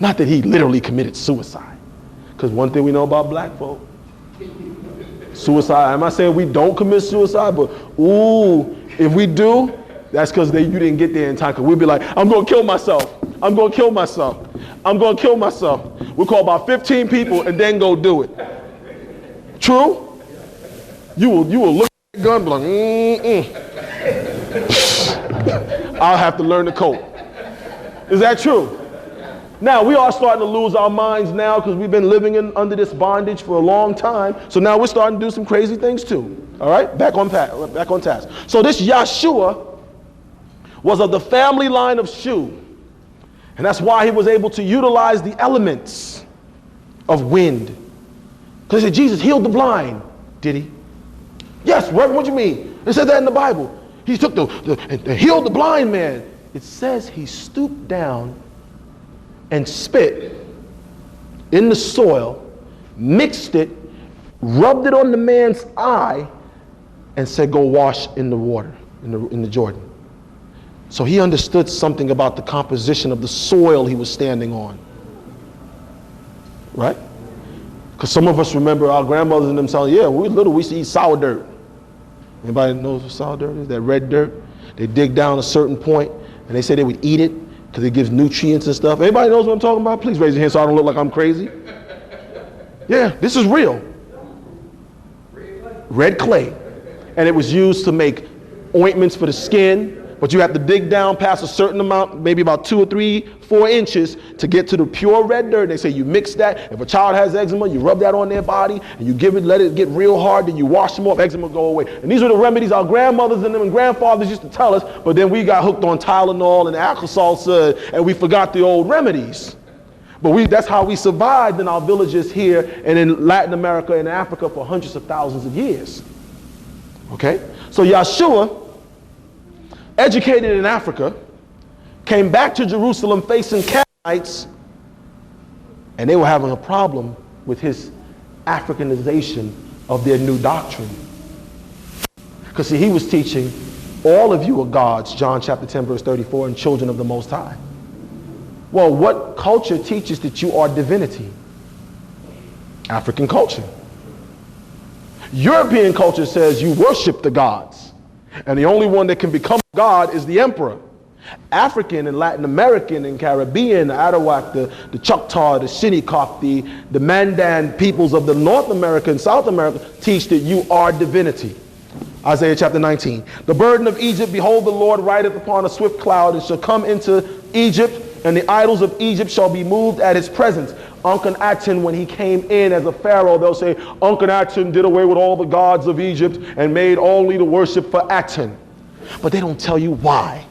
Not that he literally committed suicide. Because one thing we know about black folk, suicide, I'm not saying we don't commit suicide, but ooh, if we do, that's because you didn't get there in time. Because we'd be like, I'm going to kill myself. I'm going to kill myself. I'm going to kill myself. We'll call about 15 people and then go do it. True? You will look at the gun and be like, I'll have to learn to cope. Is that true? Now, we are starting to lose our minds now because we've been living under this bondage for a long time. So now we're starting to do some crazy things too. All right? Back on task. So this Yahshua was of the family line of Shu. And that's why he was able to utilize the elements of wind. Because Jesus healed the blind. Did he? Yes, Reverend, what do you mean? It said that in the Bible. He took and healed the blind man. It says he stooped down and spit in the soil, mixed it, rubbed it on the man's eye, and said, go wash in the water, in the Jordan. So he understood something about the composition of the soil he was standing on. Right? Because some of us remember our grandmothers and them saying, yeah, when we were little, we used to eat sour dirt. Anybody knows what sour dirt is? That red dirt. They dig down a certain point, and they say they would eat it because it gives nutrients and stuff. Anybody knows what I'm talking about? Please raise your hand so I don't look like I'm crazy. Yeah, this is real. Red clay. And it was used to make ointments for the skin, but you have to dig down past a certain amount, maybe about 2 or 3, 4 inches to get to the pure red dirt. They say you mix that. If a child has eczema, you rub that on their body and you let it get real hard, then you wash them off, eczema go away. And these are the remedies our grandmothers and them and grandfathers used to tell us, but then we got hooked on Tylenol and Alka-Seltzer and we forgot the old remedies. But that's how we survived in our villages here and in Latin America and Africa for hundreds of thousands of years. Okay? So Yahshua, educated in Africa, came back to Jerusalem facing Canaanites, and they were having a problem with his Africanization of their new doctrine. Because see, he was teaching, all of you are gods, John chapter 10 verse 34, and children of the Most High. Well, what culture teaches that you are divinity? African culture. European culture says you worship the gods, and the only one that can become God is the emperor. African and Latin American and Caribbean, the Arawak, the Choctaw, the Shinnecock, the Mandan peoples of the North America and South America teach that you are divinity. Isaiah chapter 19. The burden of Egypt, behold, the Lord rideth upon a swift cloud, and shall come into Egypt, and the idols of Egypt shall be moved at his presence. Uncle Actin, when he came in as a pharaoh, they'll say, Uncle Actin did away with all the gods of Egypt and made only the worship for Actin. But they don't tell you why.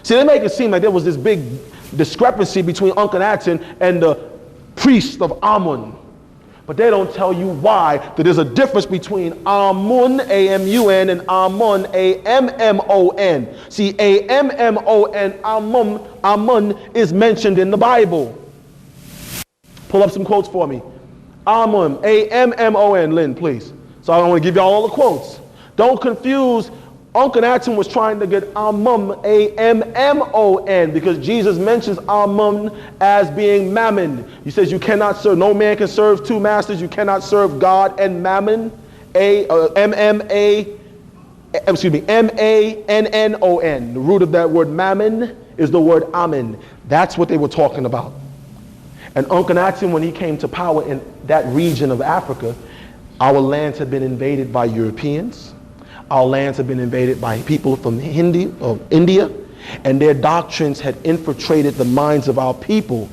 See, they make it seem like there was this big discrepancy between Uncle Actin and the priest of Amun. But they don't tell you why, that there's a difference between Amun, A-M-U-N, and Amun, A-M-M-O-N. See, A-M-M-O-N, Amun is mentioned in the Bible. Pull up some quotes for me. Ammon, A-M-M-O-N, Lynn, please. So I want to give you all the quotes. Don't confuse. Uncle Actin was trying to get Ammon, A-M-M-O-N, because Jesus mentions Ammon as being mammon. He says you cannot serve, no man can serve two masters. You cannot serve God and mammon. M-M-A-N-N-O-N. The root of that word mammon is the word amen. That's what they were talking about. And Uncle Actin, when he came to power in that region of Africa, our lands had been invaded by Europeans. Our lands had been invaded by people from India, and their doctrines had infiltrated the minds of our people.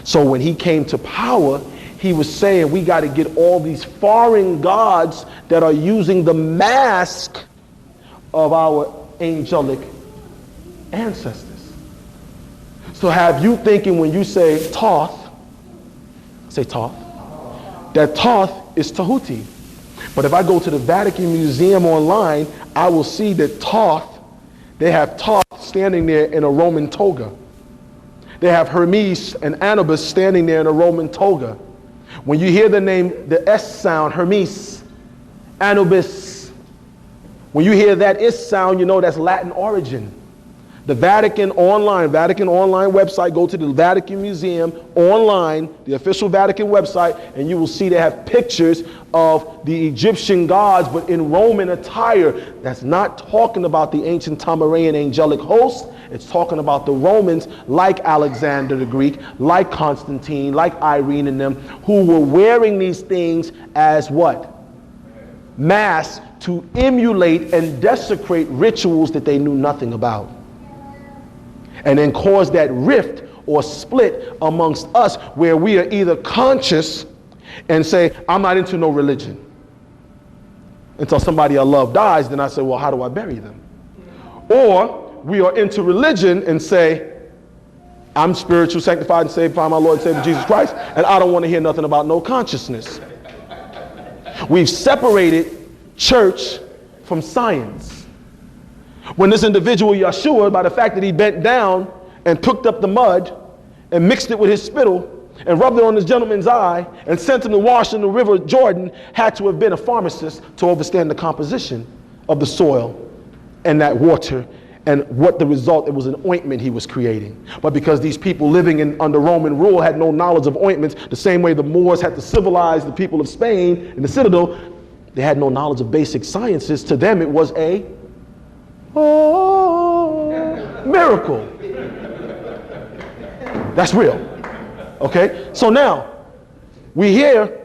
So when he came to power, he was saying we got to get all these foreign gods that are using the mask of our angelic ancestors. So have you thinking when you say Thoth, that Thoth is Tahuti. But if I go to the Vatican Museum online, I will see that Thoth, they have Thoth standing there in a Roman toga. They have Hermes and Anubis standing there in a Roman toga. When you hear the name, the S sound, Hermes, Anubis, when you hear that is sound, you know that's Latin origin. The Vatican online website, go to the Vatican Museum online, the official Vatican website, and you will see they have pictures of the Egyptian gods, but in Roman attire. That's not talking about the ancient Ptolemaic angelic host. It's talking about the Romans, like Alexander the Greek, like Constantine, like Irene and them, who were wearing these things as what? Masks to emulate and desecrate rituals that they knew nothing about. And then cause that rift or split amongst us where we are either conscious and say, I'm not into no religion. Until somebody I love dies, then I say, well, how do I bury them? Or we are into religion and say, I'm spiritual, sanctified, and saved by my Lord and Savior Jesus Christ, and I don't want to hear nothing about no consciousness. We've separated church from science. When this individual, Yeshua, by the fact that he bent down and picked up the mud and mixed it with his spittle and rubbed it on this gentleman's eye and sent him to wash in the river Jordan, had to have been a pharmacist to understand the composition of the soil and that water and what the result, it was an ointment he was creating. But because these people living under Roman rule had no knowledge of ointments, the same way the Moors had to civilize the people of Spain in the Citadel, they had no knowledge of basic sciences. To them it was a miracle. That's real. Okay? So now, we hear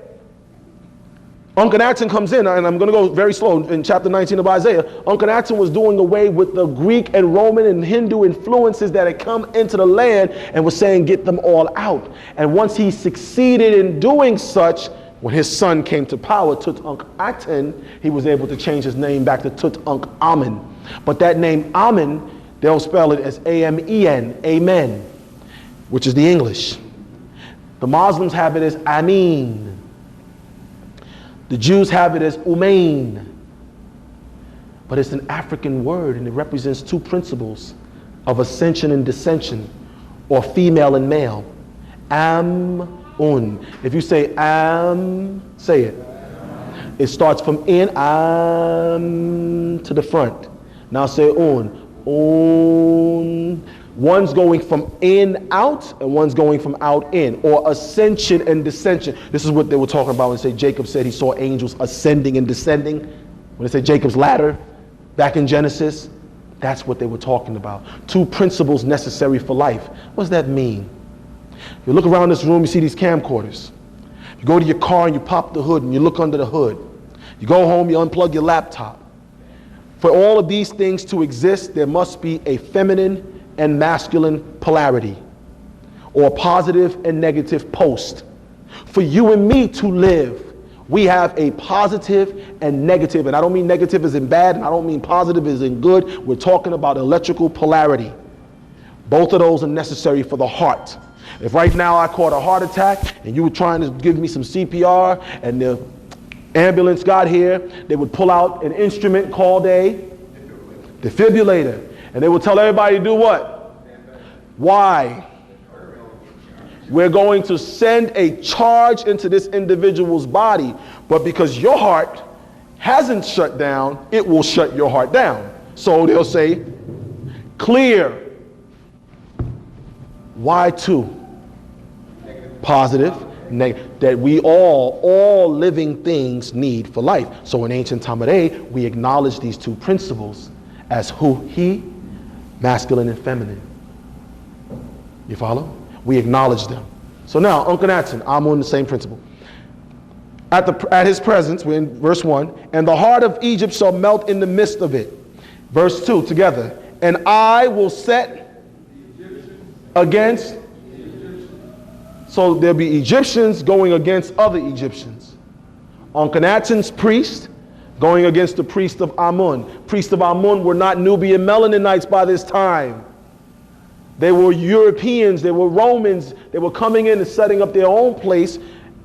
Uncle Actin comes in, and I'm going to go very slow in chapter 19 of Isaiah. Uncle Actin was doing away with the Greek and Roman and Hindu influences that had come into the land and was saying, get them all out. And once he succeeded in doing such, when his son came to power, Tut-Unk Actin, he was able to change his name back to Tut-Unk Amen. But that name Amen, they'll spell it as A-M-E-N, Amen, which is the English. The Muslims have it as Amin. The Jews have it as Umain. But it's an African word, and it represents two principles of ascension and descension, or female and male. Am-un. If you say am, say it. It starts from in, am, to the front. Now say un. One's going from in out, and one's going from out in, or ascension and descension. This is what they were talking about when they say Jacob said he saw angels ascending and descending. When they say Jacob's ladder, back in Genesis, that's what they were talking about. Two principles necessary for life. What does that mean? You look around this room, you see these camcorders. You go to your car and you pop the hood and you look under the hood. You go home, you unplug your laptop. For all of these things to exist, there must be a feminine and masculine polarity, or positive and negative post. For you and me to live, we have a positive and negative, and I don't mean negative as in bad, and I don't mean positive as in good. We're talking about electrical polarity. Both of those are necessary for the heart. If right now I caught a heart attack and you were trying to give me some CPR and the ambulance got here, they would pull out an instrument called a defibrillator. And they will tell everybody to do what? Why? We're going to send a charge into this individual's body, but because your heart hasn't shut down, it will shut your heart down. So they'll say, clear. Why two? Positive, negative. That we all living things need for life. So in ancient Talmud, we acknowledge these two principles as who, he, masculine and feminine. You follow? We acknowledge them. So now, Uncle Actin, I'm on the same principle. At his presence, we're in verse 1, and the heart of Egypt shall melt in the midst of it. Verse 2, together. And I will set against. So there'll be Egyptians going against other Egyptians. Uncle Actin's priest going against the priest of Amun. Priests of Amun were not Nubian Melanites by this time. They were Europeans, they were Romans, they were coming in and setting up their own place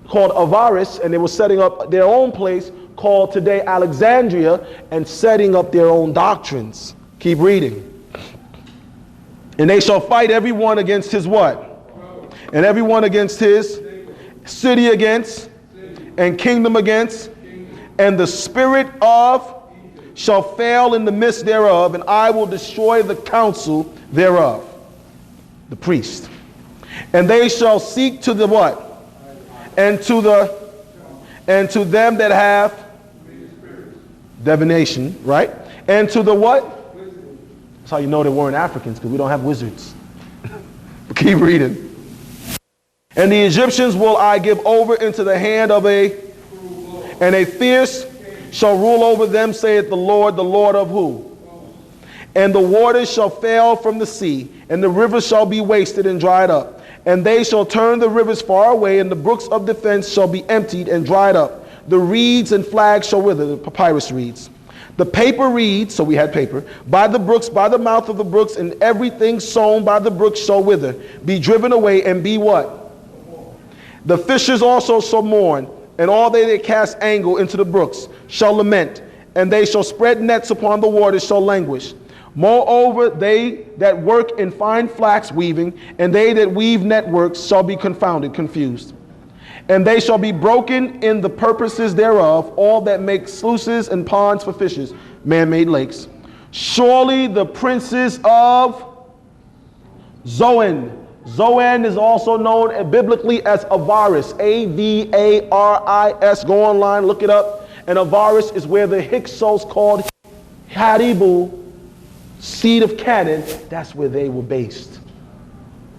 called Avaris, and they were setting up their own place called today Alexandria, and setting up their own doctrines. Keep reading. And they shall fight everyone against his what? And everyone against his city against, and kingdom against, and the spirit of shall fail in the midst thereof, and I will destroy the counsel thereof. The priest. And they shall seek to the what? And to them that have divination, right? And to the what? That's how you know they weren't Africans, because we don't have wizards. Keep reading. And the Egyptians will I give over into the hand of and a fierce shall rule over them, saith the Lord of who? And the waters shall fail from the sea, and the rivers shall be wasted and dried up. And they shall turn the rivers far away, and the brooks of defense shall be emptied and dried up. The reeds and flags shall wither, the papyrus reeds. The paper reeds, so we had paper, by the brooks, by the mouth of the brooks, and everything sown by the brooks shall wither, be driven away, and be what? The fishes also shall mourn, and all they that cast angle into the brooks shall lament, and they shall spread nets upon the waters shall languish. Moreover, they that work in fine flax weaving, and they that weave networks shall be confounded, confused. And they shall be broken in the purposes thereof, all that make sluices and ponds for fishes, man-made lakes. Surely the princes of Zoan. Zoan is also known biblically as Avaris, Avaris. Go online, look it up. And Avaris is where the Hyksos called Haribu, seed of Canaan, that's where they were based.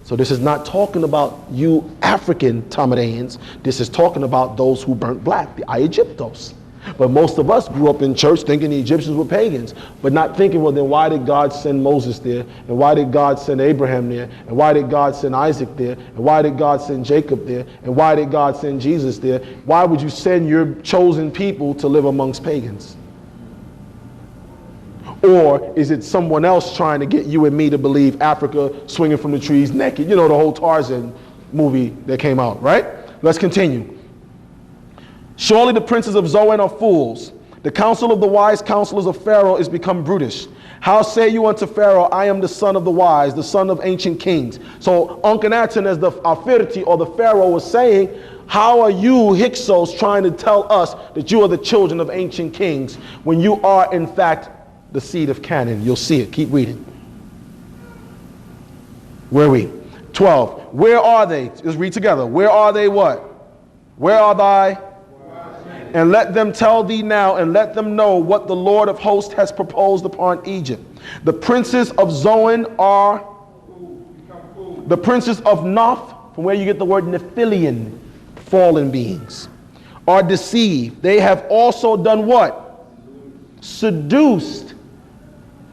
So this is not talking about you African Talmudeans. This is talking about those who burnt black, the Egyptos. But most of us grew up in church thinking the Egyptians were pagans, but not thinking, well, then why did God send Moses there? And why did God send Abraham there? And why did God send Isaac there? And why did God send Jacob there? And why did God send Jesus there? Why would you send your chosen people to live amongst pagans? Or is it someone else trying to get you and me to believe Africa swinging from the trees naked? You know, the whole Tarzan movie that came out, right? Let's continue. Surely the princes of Zoan are fools. The counsel of the wise counselors of Pharaoh is become brutish. How say you unto Pharaoh, I am the son of the wise, the son of ancient kings? So Uncle Actin, as the Aphrodite or the Pharaoh, was saying, how are you Hyksos trying to tell us that you are the children of ancient kings when you are in fact the seed of Canaan? You'll see it. Keep reading. Where are we? 12. Where are they? Let's read together. Where are they what? Where are thy? And let them tell thee now, and let them know what the Lord of hosts has proposed upon Egypt. The princes of Zoan are the princes of Noph, from where you get the word Nephilian, fallen beings, are deceived. They have also done what? Seduced.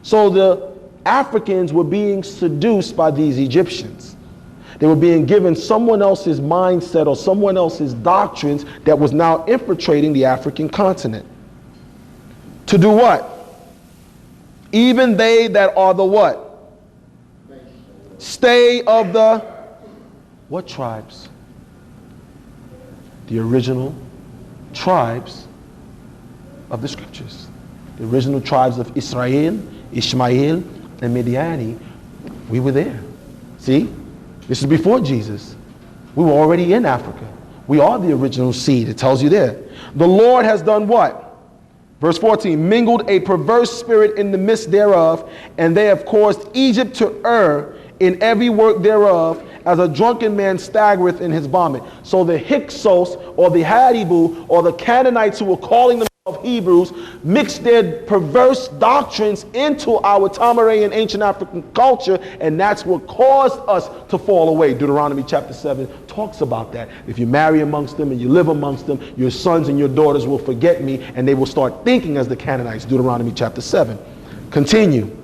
So the Africans were being seduced by these Egyptians. They were being given someone else's mindset or someone else's doctrines that was now infiltrating the African continent. To do what? Even they that are the what? Stay of the what tribes? The original tribes of the scriptures. The original tribes of Israel, Ishmael, and Midiani. We were there. See? This is before Jesus. We were already in Africa. We are the original seed. It tells you there. The Lord has done what? Verse 14, mingled a perverse spirit in the midst thereof, and they have caused Egypt to err in every work thereof, as a drunken man staggereth in his vomit. So the Hyksos, or the Hadibu, or the Canaanites who were calling themselves Hebrews, mixed their perverse doctrines into our Tamaraean ancient African culture, and that's what caused us to fall away. Deuteronomy chapter 7 talks about that. If you marry amongst them and you live amongst them, your sons and your daughters will forget me, and they will start thinking as the Canaanites. Deuteronomy chapter 7. Continue.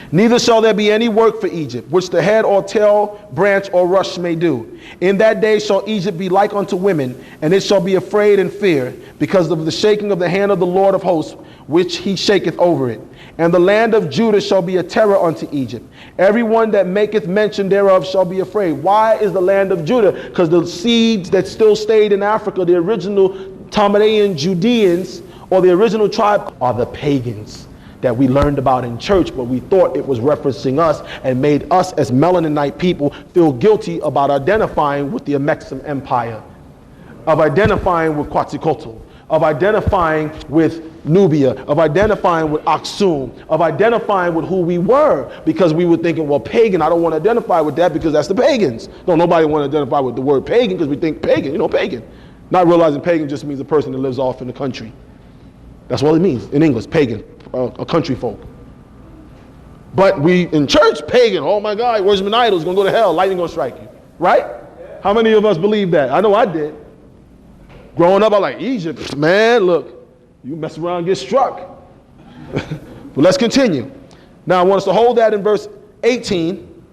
Neither shall there be any work for Egypt, which the head or tail, branch or rush may do. In that day shall Egypt be like unto women, and it shall be afraid and fear, because of the shaking of the hand of the Lord of hosts, which he shaketh over it. And the land of Judah shall be a terror unto Egypt. Everyone that maketh mention thereof shall be afraid. Why is the land of Judah? Because the seeds that still stayed in Africa, the original Tamaraean Judeans, or the original tribe, are the pagans that we learned about in church, but we thought it was referencing us and made us as Melaninite people feel guilty about identifying with the Amexem Empire, of identifying with Quetzalcoatl, of identifying with Nubia, of identifying with Aksum, of identifying with who we were, because we were thinking, well, pagan, I don't want to identify with that because that's the pagans. No, nobody want to identify with the word pagan because we think pagan, pagan. Not realizing pagan just means a person that lives off in the country. That's what it means in English, pagan. A country folk. But we in church, pagan, oh my God, worshiping idols, gonna go to hell, lightning gonna strike you. Right? Yeah. How many of us believe that? I know I did. Growing up, I'm like, Egypt, man, look, you mess around and get struck. But let's continue. Now I want us to hold that in verse 18.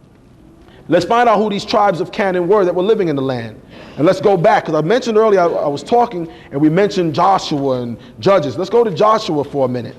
Let's find out who these tribes of Canaan were that were living in the land. And let's go back, because I mentioned earlier, I was talking, and we mentioned Joshua and Judges. Let's go to Joshua for a minute.